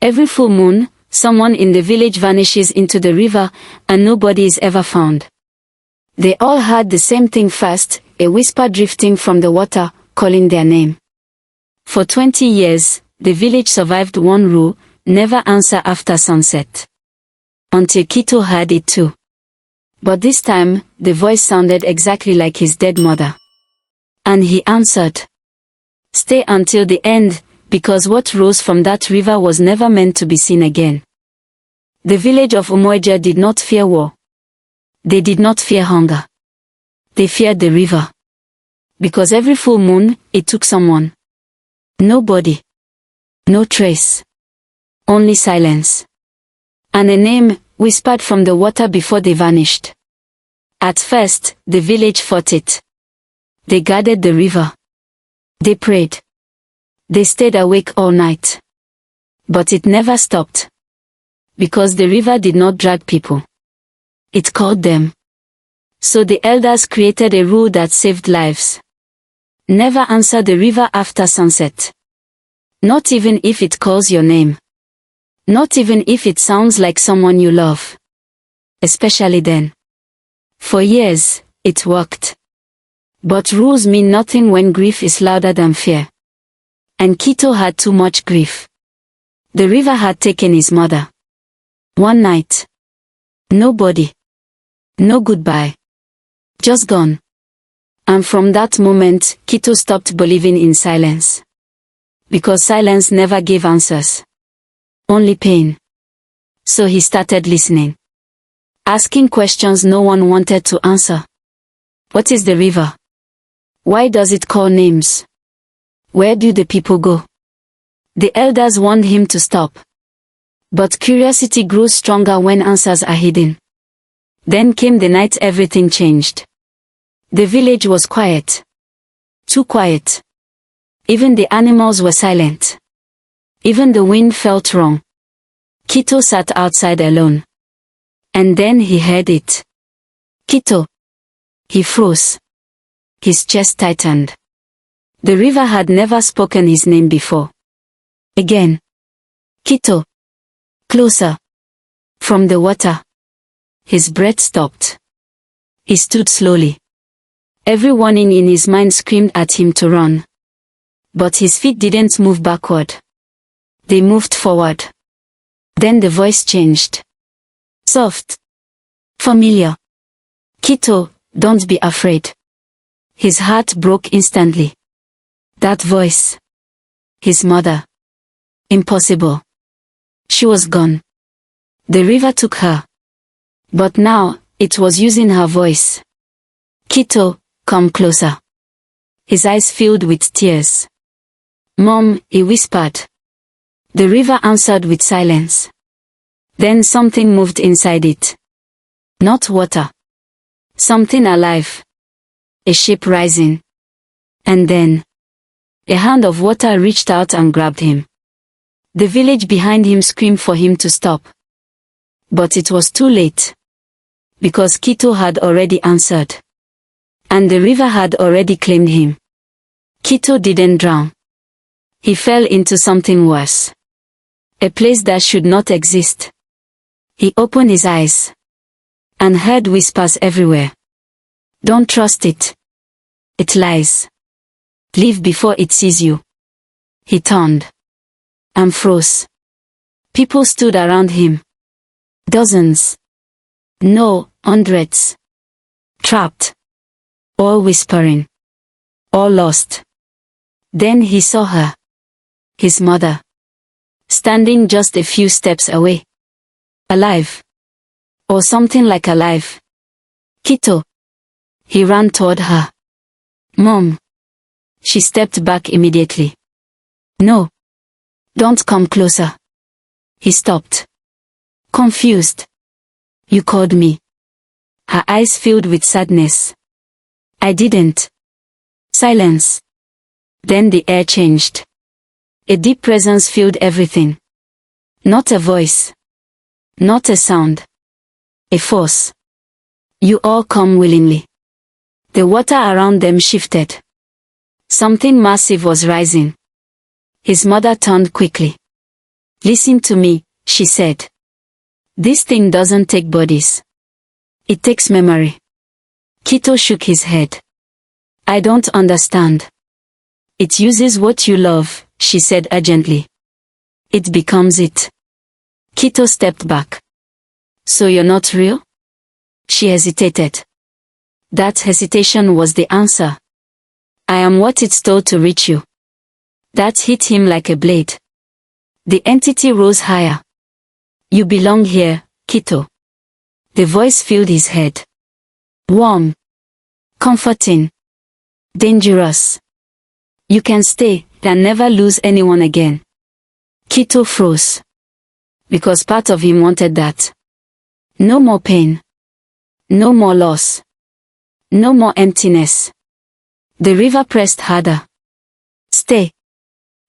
Every full moon, someone in the village vanishes into the river, and nobody is ever found. They all heard the same thing first, a whisper drifting from the water, calling their name. For 20 years, the village survived one rule: never answer after sunset. Until Kito heard it too. But this time, the voice sounded exactly like his dead mother. And he answered, "Stay until the end, because what rose from that river was never meant to be seen again." The village of Umuaja did not fear war. They did not fear hunger. They feared the river. Because every full moon, it took someone. Nobody. No trace. Only silence. And a name, whispered from the water before they vanished. At first, the village fought it. They guarded the river. They prayed. They stayed awake all night. But it never stopped. Because the river did not drag people. It called them. So the elders created a rule that saved lives. Never answer the river after sunset. Not even if it calls your name. Not even if it sounds like someone you love. Especially then. For years, it worked. But rules mean nothing when grief is louder than fear. And Kito had too much grief. The river had taken his mother. One night. Nobody. No goodbye. Just gone. And from that moment, Kito stopped believing in silence. Because silence never gave answers. Only pain. So he started listening. Asking questions no one wanted to answer. What is the river? Why does it call names? Where do the people go? The elders warned him to stop. But curiosity grows stronger when answers are hidden. Then came the night everything changed. The village was quiet. Too quiet. Even the animals were silent. Even the wind felt wrong. Kito sat outside alone. And then he heard it. Kito. He froze. His chest tightened. The river had never spoken his name before. Again. Kito. Closer. From the water. His breath stopped. He stood slowly. Every warning in his mind screamed at him to run. But his feet didn't move backward. They moved forward. Then the voice changed. Soft. Familiar. Kito, don't be afraid. His heart broke instantly. That voice. His mother. Impossible. She was gone. The river took her. But now, it was using her voice. Kito, come closer. His eyes filled with tears. Mom, he whispered. The river answered with silence. Then something moved inside it. Not water. Something alive. A shape rising. And then, a hand of water reached out and grabbed him. The village behind him screamed for him to stop. But it was too late. Because Kito had already answered. And the river had already claimed him. Kito didn't drown. He fell into something worse. A place that should not exist. He opened his eyes. And heard whispers everywhere. Don't trust it. It lies. Leave before it sees you. He turned. And froze. People stood around him. Dozens. No, hundreds. Trapped. All whispering. All lost. Then he saw her. His mother. Standing just a few steps away. Alive. Or something like alive. Kito. He ran toward her. Mom. She stepped back immediately. No. Don't come closer. He stopped. Confused. You called me. Her eyes filled with sadness. I didn't. Silence. Then the air changed. A deep presence filled everything. Not a voice. Not a sound. A force. You all come willingly. The water around them shifted. Something massive was rising. His mother turned quickly. Listen to me, she said. This thing doesn't take bodies. It takes memory. Kito shook his head. I don't understand. It uses what you love, she said urgently. It becomes it. Kito stepped back. So you're not real? She hesitated. That hesitation was the answer. I am what it stole to reach you. That hit him like a blade. The entity rose higher. You belong here, Kito. The voice filled his head. Warm. Comforting. Dangerous. You can stay and never lose anyone again. Kito froze. Because part of him wanted that. No more pain. No more loss. No more emptiness. The river pressed harder. Stay.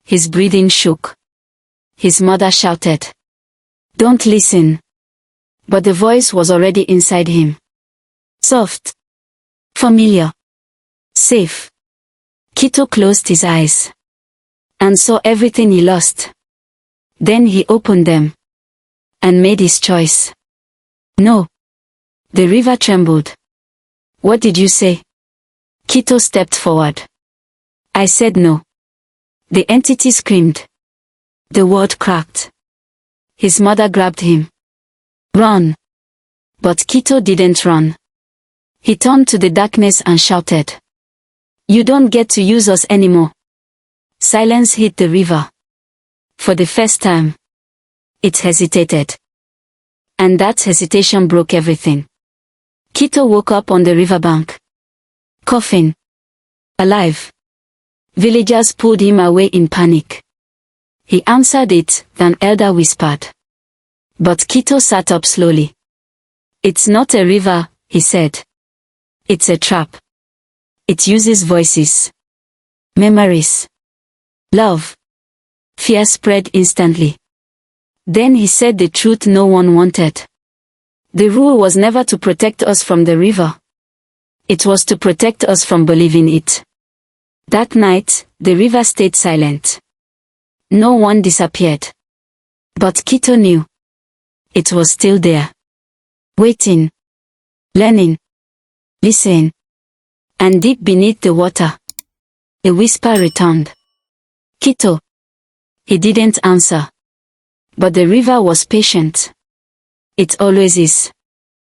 His breathing shook. His mother shouted. Don't listen. But the voice was already inside him. Soft. Familiar. Safe. Kito closed his eyes. And saw everything he lost. Then he opened them. And made his choice. No. The river trembled. What did you say? Kito stepped forward. I said no. The entity screamed. The word cracked. His mother grabbed him. Run. But Kito didn't run. He turned to the darkness and shouted. You don't get to use us anymore. Silence hit the river. For the first time. It hesitated. And that hesitation broke everything. Kito woke up on the riverbank. Coughing. Alive. Villagers pulled him away in panic. He answered it, an elder whispered. But Kito sat up slowly. It's not a river, he said. It's a trap. It uses voices. Memories. Love. Fear spread instantly. Then he said the truth no one wanted. The rule was never to protect us from the river. It was to protect us from believing it. That night, the river stayed silent. No one disappeared. But Kito knew. It was still there. Waiting. Learning. Listening. And deep beneath the water, a whisper returned. Kito. He didn't answer. But the river was patient. It always is.